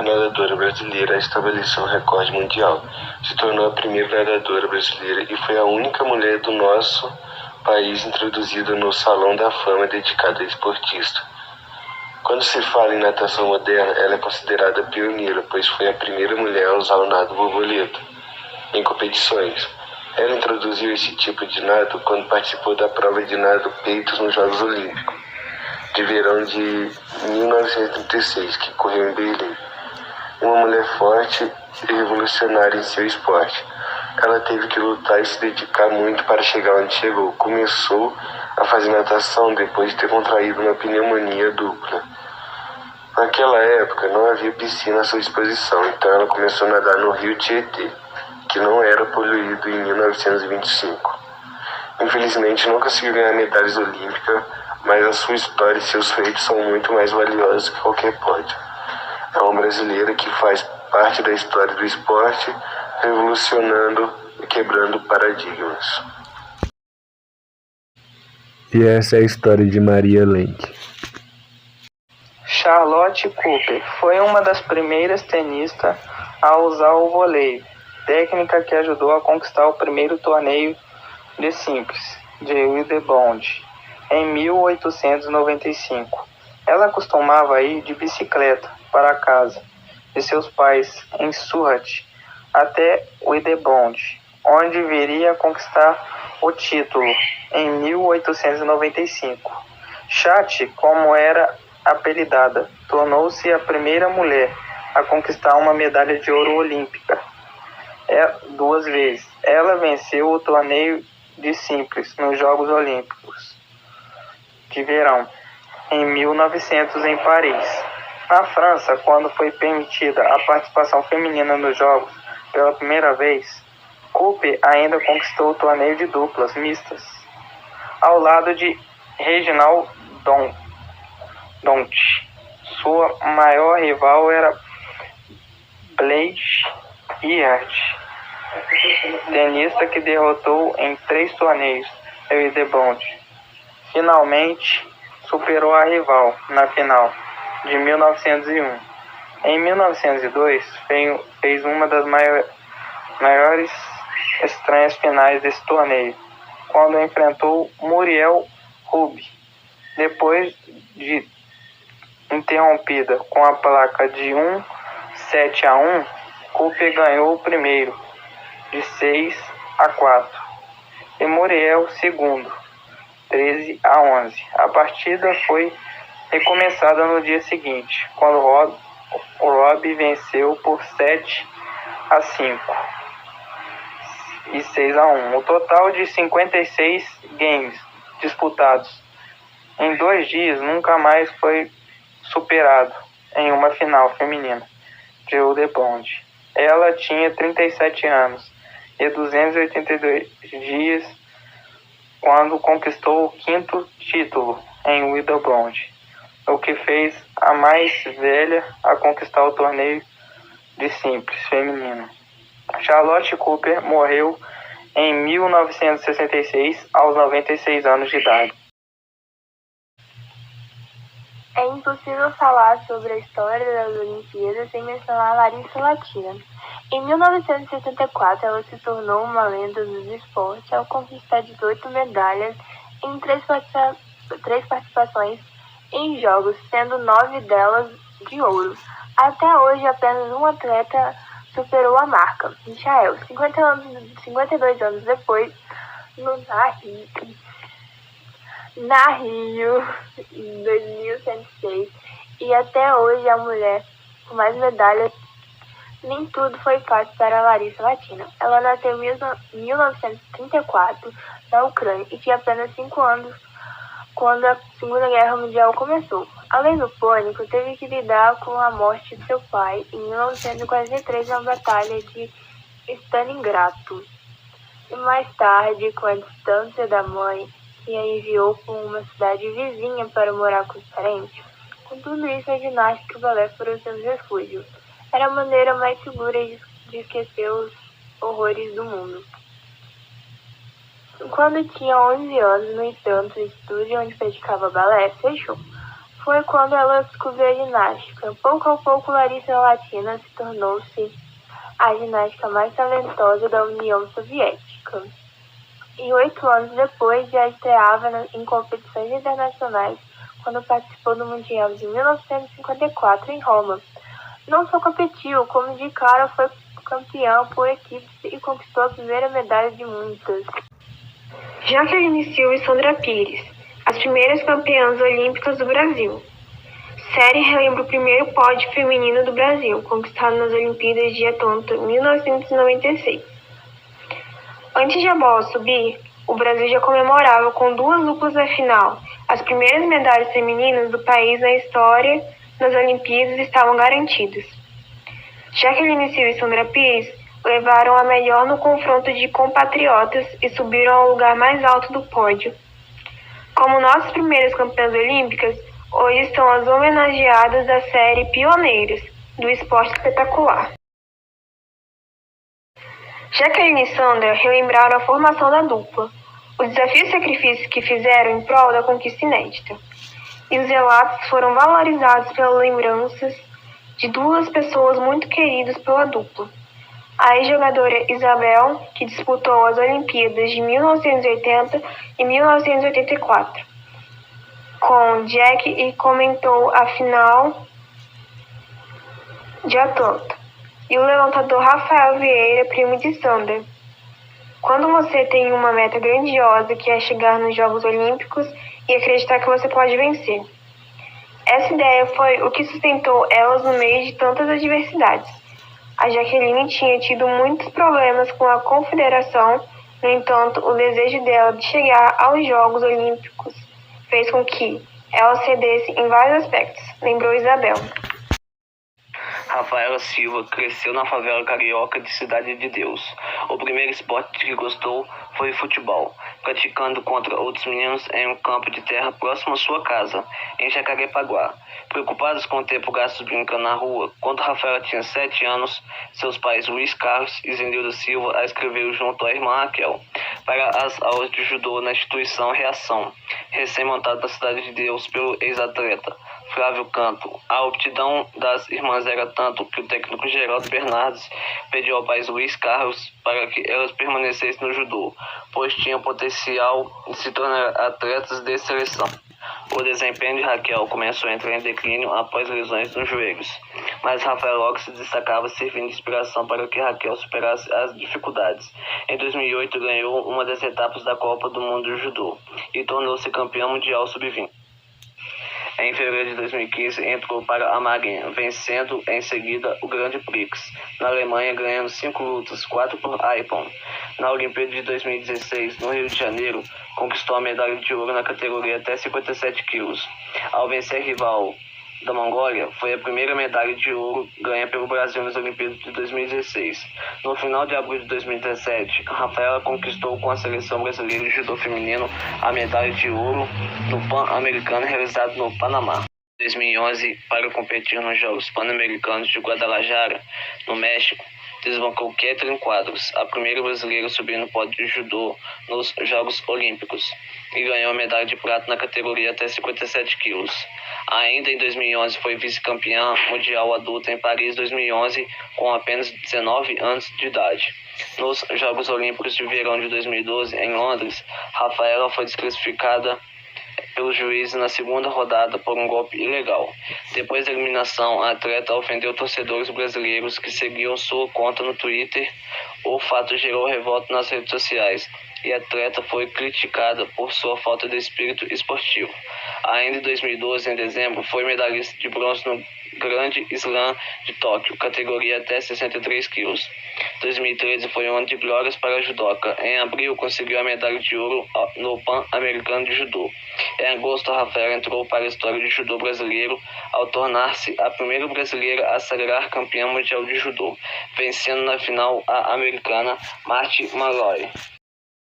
nadadora brasileira a estabelecer um recorde mundial. Se tornou a primeira nadadora brasileira e foi a única mulher do nosso país introduzida no Salão da Fama dedicado a esportista. Quando se fala em natação moderna, ela é considerada pioneira, pois foi a primeira mulher a usar o nado borboleta em competições. Ela introduziu esse tipo de nado quando participou da prova de nado peitos nos Jogos Olímpicos de verão de 1936, que ocorreu em Berlim. Uma mulher forte e revolucionária em seu esporte. Ela teve que lutar e se dedicar muito para chegar onde chegou. Começou a fazer natação depois de ter contraído uma pneumonia dupla. Naquela época não havia piscina à sua disposição, então ela começou a nadar no rio Tietê, que não era poluído em 1925. Infelizmente não conseguiu ganhar medalhas olímpicas, mas a sua história e seus feitos são muito mais valiosos que qualquer pódio. É uma brasileira que faz parte da história do esporte, revolucionando e quebrando paradigmas. E essa é a história de Maria Lenk. Charlotte Cooper foi uma das primeiras tenistas a usar o voleio, técnica que ajudou a conquistar o primeiro torneio de simples de Wimbledon em 1895. Ela costumava ir de bicicleta para a casa de seus pais em Surrey até Wimbledon, onde viria a conquistar o título em 1895. Chat, como era apelidada, tornou-se a primeira mulher a conquistar uma medalha de ouro olímpica 2 vezes. Ela venceu o torneio de simples nos Jogos Olímpicos de verão em 1900 em Paris. Na França, quando foi permitida a participação feminina nos Jogos pela primeira vez, Cooper ainda conquistou o torneio de duplas mistas, ao lado de Reginald Dondt. Sua maior rival era Blanche Heard, tenista que derrotou em 3 torneios em Wimbledon. Finalmente, superou a rival na final de 1901. Em 1902, fez uma das maiores estranhas finais desse torneio, quando enfrentou Muriel Rubin. Depois de interrompida com a placa de 7-1, Cooper ganhou o primeiro, de 6-4, e Muriel segundo, 13-11. A partida foi recomeçada no dia seguinte, quando Rob venceu por 7-5 e 6-1. O total de 56 games disputados em 2 dias nunca mais foi superado em uma final feminina de Wimbledon. Ela tinha 37 anos e 282 dias quando conquistou o 5º título em Wimbledon, o que fez a mais velha a conquistar o torneio de simples feminino. Charlotte Cooper morreu em 1966 aos 96 anos de idade. É impossível falar sobre a história das Olimpíadas sem mencionar Larissa Latina. Em 1974, ela se tornou uma lenda dos esportes ao conquistar 18 medalhas em 3 participações em jogos, sendo 9 delas de ouro. Até hoje, apenas um atleta superou a marca, Michael, 52 anos depois, na Rio, em 2106, e até hoje a mulher com mais medalhas. Nem tudo foi fácil para Larissa Latina. Ela nasceu em 1934 na Ucrânia e tinha apenas 5 anos quando a Segunda Guerra Mundial começou. Além do pânico, teve que lidar com a morte de seu pai em 1943 na Batalha de Stalingrado. E mais tarde, com a distância da mãe, que a enviou para uma cidade vizinha para morar com os parentes. Com tudo isso, a ginástica e o balé foram seus refúgios. Era a maneira mais segura de esquecer os horrores do mundo. Quando tinha 11 anos, no entanto, o estúdio onde praticava balé fechou. foi quando ela descobriu a ginástica. Pouco a pouco, Larissa Latina se tornou-se a ginástica mais talentosa da União Soviética. E 8 anos depois, já estreava em competições internacionais quando participou do Mundial de 1954 em Roma. Não só competiu, como de cara foi campeão por equipes e conquistou a primeira medalha de muitas. Jaqueline Silva e Sandra Pires, as primeiras campeãs olímpicas do Brasil. Série relembra o primeiro pódio feminino do Brasil, conquistado nas Olimpíadas de Atlanta, 1996. Antes de a bola subir, o Brasil já comemorava com 2 duplas na final. As primeiras medalhas femininas do país na história das Olimpíadas estavam garantidas. Jaqueline Silva e Sandra Pires levaram a melhor no confronto de compatriotas e subiram ao lugar mais alto do pódio. Como nossas primeiras campeãs olímpicas, hoje estão as homenageadas da série Pioneiras, do esporte espetacular. Jaqueline e Sandra relembraram a formação da dupla, os desafios e sacrifícios que fizeram em prol da conquista inédita. E os relatos foram valorizados pelas lembranças de 2 pessoas muito queridas pela dupla. A ex-jogadora Isabel, que disputou as Olimpíadas de 1980 e 1984 com Jack e comentou a final de Atlanta. E o levantador Rafael Vieira, primo de Sandra. Quando você tem uma meta grandiosa que é chegar nos Jogos Olímpicos e acreditar que você pode vencer. Essa ideia foi o que sustentou elas no meio de tantas adversidades. A Jaqueline tinha tido muitos problemas com a confederação, no entanto, o desejo dela de chegar aos Jogos Olímpicos fez com que ela cedesse em vários aspectos, lembrou Isabel. Rafaela Silva cresceu na favela carioca de Cidade de Deus. O primeiro esporte que gostou foi futebol, praticando contra outros meninos em um campo de terra próximo à sua casa, em Jacarepaguá. Preocupados com o tempo gasto brincando na rua, quando Rafaela tinha 7 anos, seus pais Luiz Carlos e Zenilda Silva a escreveram junto à irmã Raquel para as aulas de judô na instituição Reação, recém-montada na Cidade de Deus pelo ex-atleta Flávio Canto. A aptidão das irmãs era tanto que o técnico Geraldo Bernardes pediu ao pai Luiz Carlos para que elas permanecessem no judô, pois tinham potencial de se tornar atletas de seleção. O desempenho de Raquel começou a entrar em declínio após lesões nos joelhos, mas Rafael logo se destacava, servindo de inspiração para que Raquel superasse as dificuldades. Em 2008 ganhou uma das etapas da Copa do Mundo de Judô e tornou-se campeã mundial sub-20. Em fevereiro de 2015, entrou para a Marinha, vencendo em seguida o Grande Prix, na Alemanha, ganhando 5 lutas, 4 por iPhone. Na Olimpíada de 2016, no Rio de Janeiro, conquistou a medalha de ouro na categoria até 57 quilos. Ao vencer rival da Mongólia, foi a primeira medalha de ouro ganha pelo Brasil nas Olimpíadas de 2016. No final de abril de 2017, Rafaela conquistou com a seleção brasileira de judô feminino a medalha de ouro no Pan-Americano realizado no Panamá. Em 2011, para competir nos Jogos Pan-Americanos de Guadalajara, no México, desbancou Kathleen Quadros, a primeira brasileira a subir no pódio de judô nos Jogos Olímpicos, e ganhou a medalha de prata na categoria até 57 quilos. Ainda em 2011 foi vice-campeã mundial adulta em Paris 2011 com apenas 19 anos de idade. Nos Jogos Olímpicos de Verão de 2012 em Londres, Rafaela foi desclassificada pelos juízes na segunda rodada por um golpe ilegal. Depois da eliminação, a atleta ofendeu torcedores brasileiros que seguiam sua conta no Twitter. O fato gerou revolta nas redes sociais e a atleta foi criticada por sua falta de espírito esportivo. Ainda em 2012, em dezembro, foi medalhista de bronze no Grande Slam de Tóquio, categoria até 63 quilos. 2013 foi um ano de glórias para a judoca. Em abril, conseguiu a medalha de ouro no Pan-Americano de Judô. Em agosto, a Rafaela entrou para a história de judô brasileiro ao tornar-se a primeira brasileira a sagrar campeã mundial de judô, vencendo na final a americana Marty Malloy.